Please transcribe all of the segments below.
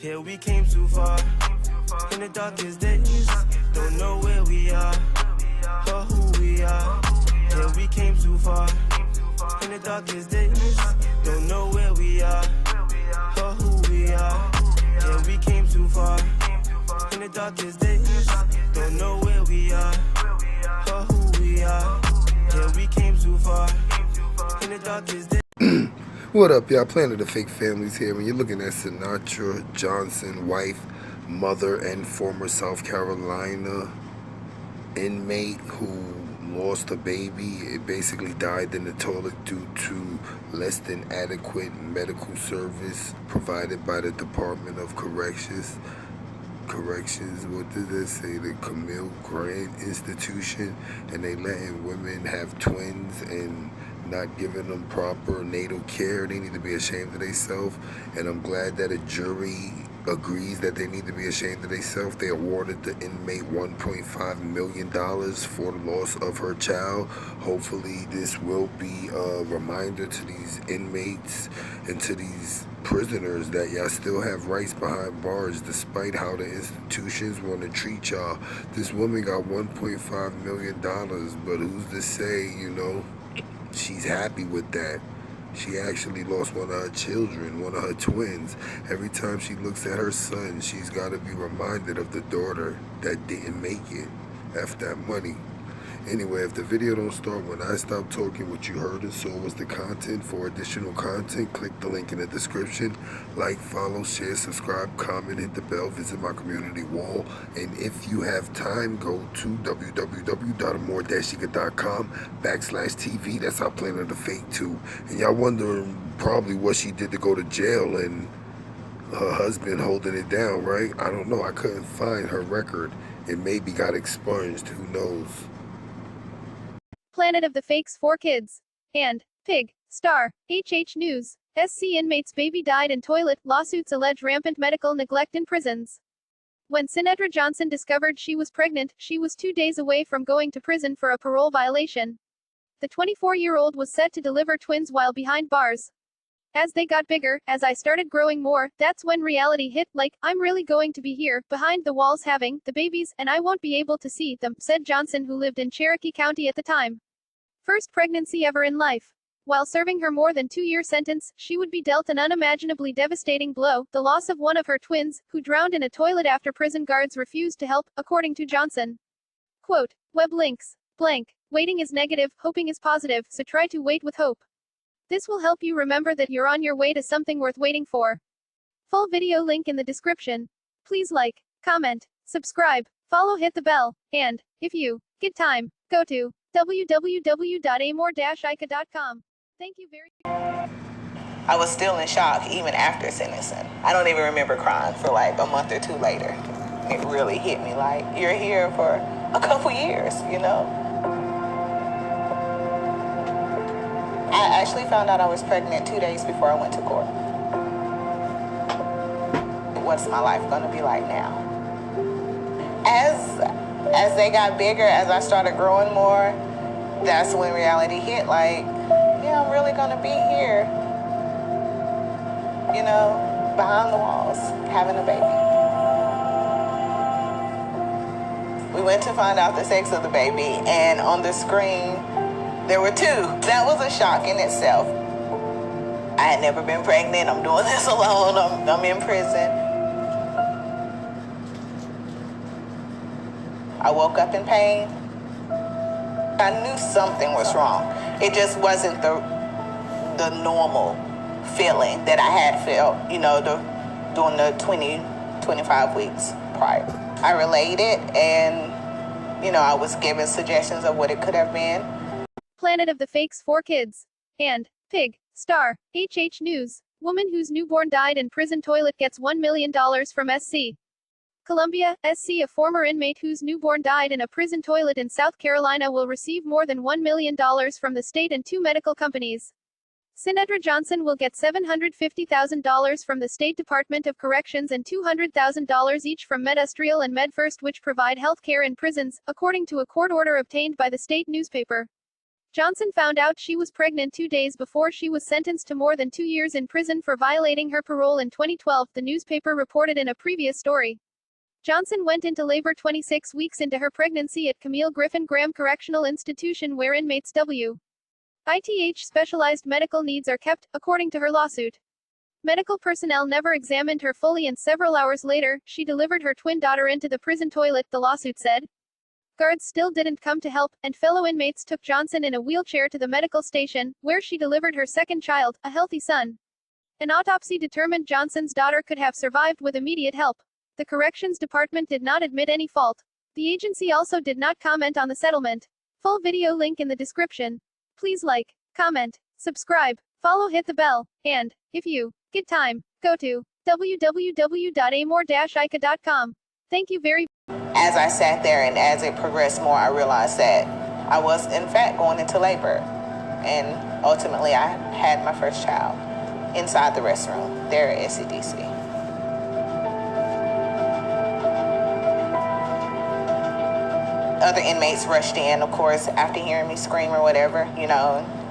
Yeah, we came too far. In the darkest days, don't know where we are or who we are. Yeah, we came too far. In the darkest days, don't know where we are or who we are. Yeah, we came too far. In the darkest days, don't know where we are or who we are. Yeah, we came too far. In the darkest days. What up, y'all? Planet of Fake Families here. When you're looking at Sinatra Johnson, wife, mother, and former South Carolina inmate who lost a baby. It basically died in the toilet due to less than adequate medical service provided by the Department of Corrections, what did they say? The Camille Grant Institution, and they letting women have twins and not giving them proper natal care. They need to be ashamed of themselves, and I'm glad that a jury agrees that they need to be ashamed of themselves. They awarded the inmate $1.5 million for the loss of her child. Hopefully this will be a reminder to these inmates and to these prisoners that y'all still have rights behind bars despite how the institutions want to treat y'all. This woman got $1.5 million, but who's to say, she's happy with that? She actually lost one of her children, one of her twins. Every time she looks at her son, she's got to be reminded of the daughter that didn't make it. F that money. Anyway, if the video don't start when I stop talking, what you heard and saw was the content. For additional content, click the link in the description. Like, follow, share, subscribe, comment, hit the bell, visit my community wall. And if you have time, go to www.amor-ega.com/TV. That's our Planet of Fake too. And y'all wondering probably what she did to go to jail and her husband holding it down, right? I don't know. I couldn't find her record. It maybe got expunged. Who knows? Planet of the Fakes 4 Kids. And Pig. Star. HH News. SC inmate's baby died in toilet. Lawsuits allege rampant medical neglect in prisons. When Sinatra Johnson discovered she was pregnant, she was 2 days away from going to prison for a parole violation. The 24-year-old was set to deliver twins while behind bars. As they got bigger, as I started growing more, that's when reality hit, like, I'm really going to be here, behind the walls having the babies, and I won't be able to see them, said Johnson, who lived in Cherokee County at the time. First pregnancy ever in life. While serving her more than 2-year sentence, she would be dealt an unimaginably devastating blow, the loss of one of her twins, who drowned in a toilet after prison guards refused to help, according to Johnson. Quote, web links. Blank. Waiting is negative, hoping is positive, so try to wait with hope. This will help you remember that you're on your way to something worth waiting for. Full video link in the description. Please like, comment, subscribe, follow, hit the bell, and, if you get time, go to www.amor-ega.com. Thank you very much. I was still in shock even after sentencing. I don't even remember crying for like a month or two later. It really hit me like, you're here for a couple years, I actually found out I was pregnant 2 days before I went to court. What's my life going to be like now? As they got bigger, as I started growing more, that's when reality hit. Like, yeah, I'm really going to be here, behind the walls, having a baby. We went to find out the sex of the baby, and on the screen, there were 2. That was a shock in itself. I had never been pregnant. I'm doing this alone. I'm in prison. I woke up in pain. I knew something was wrong. It just wasn't the normal feeling that I had felt, during the 25 weeks prior. I relayed it, and, I was given suggestions of what it could have been. Planet of the Fakes 4 Kids. And Pig. Star. HH News. Woman whose newborn died in prison toilet gets $1 million from SC. Columbia, SC. A former inmate whose newborn died in a prison toilet in South Carolina will receive more than $1 million from the state and 2 medical companies. Sinatra Johnson will get $750,000 from the State Department of Corrections and $200,000 each from MedStrial and MedFirst, which provide health care in prisons, according to a court order obtained by the state newspaper. Johnson found out she was pregnant 2 days before she was sentenced to more than 2 years in prison for violating her parole in 2012, the newspaper reported in a previous story. Johnson went into labor 26 weeks into her pregnancy at Camille Griffin Graham Correctional Institution, where inmates with specialized medical needs are kept, according to her lawsuit. Medical personnel never examined her fully, and several hours later, she delivered her twin daughter into the prison toilet, the lawsuit said. Guards still didn't come to help, and fellow inmates took Johnson in a wheelchair to the medical station, where she delivered her second child, a healthy son. An autopsy determined Johnson's daughter could have survived with immediate help. The Corrections Department did not admit any fault. The agency also did not comment on the settlement. Full video link in the description. Please like, comment, subscribe, follow, hit the bell, and, if you get time, go to www.amor-ica.com. Thank you very much. As I sat there and as it progressed more, I realized that I was, in fact, going into labor. And ultimately, I had my first child inside the restroom there at SCDC. Other inmates rushed in, of course, after hearing me scream or whatever,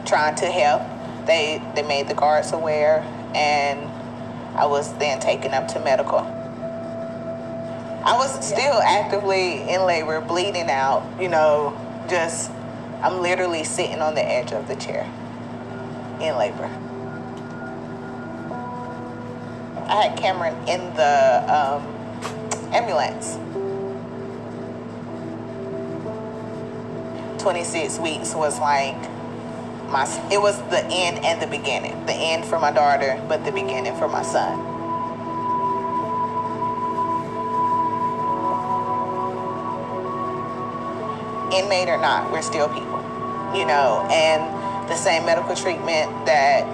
trying to help. They made the guards aware, and I was then taken up to medical. I was still actively in labor, bleeding out, I'm literally sitting on the edge of the chair in labor. I had Cameron in the ambulance. 26 weeks was like it was the end and the beginning. The end for my daughter, but the beginning for my son. Inmate or not, we're still people, and the same medical treatment that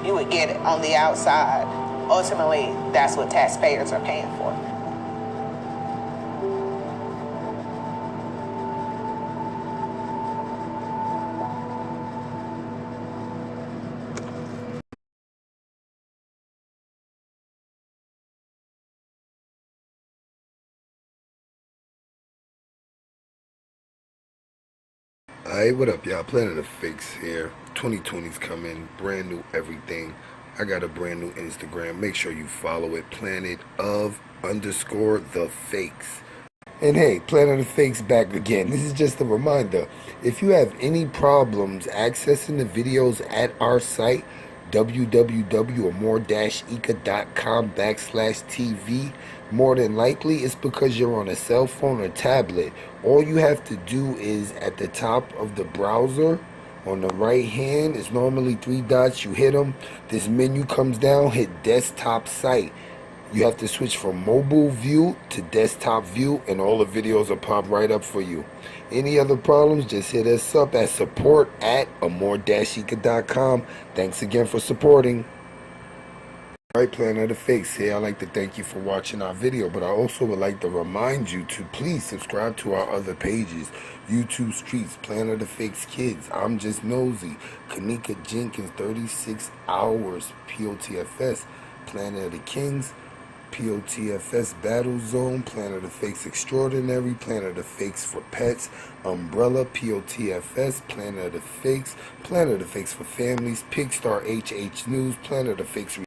you would get on the outside, ultimately, that's what taxpayers are paying for. Hey, what up, y'all? Planet of Fakes here. 2020's coming, brand new everything. I got a brand new Instagram. Make sure you follow it, planet_of_the_fakes. And hey, Planet of Fakes back again. This is just a reminder. If you have any problems accessing the videos at our site, www.amor-ica.com/TV, more than likely it's because you're on a cell phone or tablet. All you have to do is at the top of the browser on the right hand, it's normally 3 dots. You hit them, this menu comes down, hit desktop site. You have to switch from mobile view to desktop view, and all the videos will pop right up for you. Any other problems, just hit us up at support@amor-ica.com. Thanks again for supporting. Alright, Planet of the Fakes here. I'd like to thank you for watching our video, but I also would like to remind you to please subscribe to our other pages. YouTube Streets, Planet of the Fakes Kids, I'm Just Nosy, Kanika Jenkins, 36 Hours, POTFS, Planet of the Kings, POTFS Battle Zone, Planet of the Fakes Extraordinary, Planet of the Fakes for Pets, Umbrella, POTFS, Planet of the Fakes for Families, Pigstar HH News, Planet of the Fakes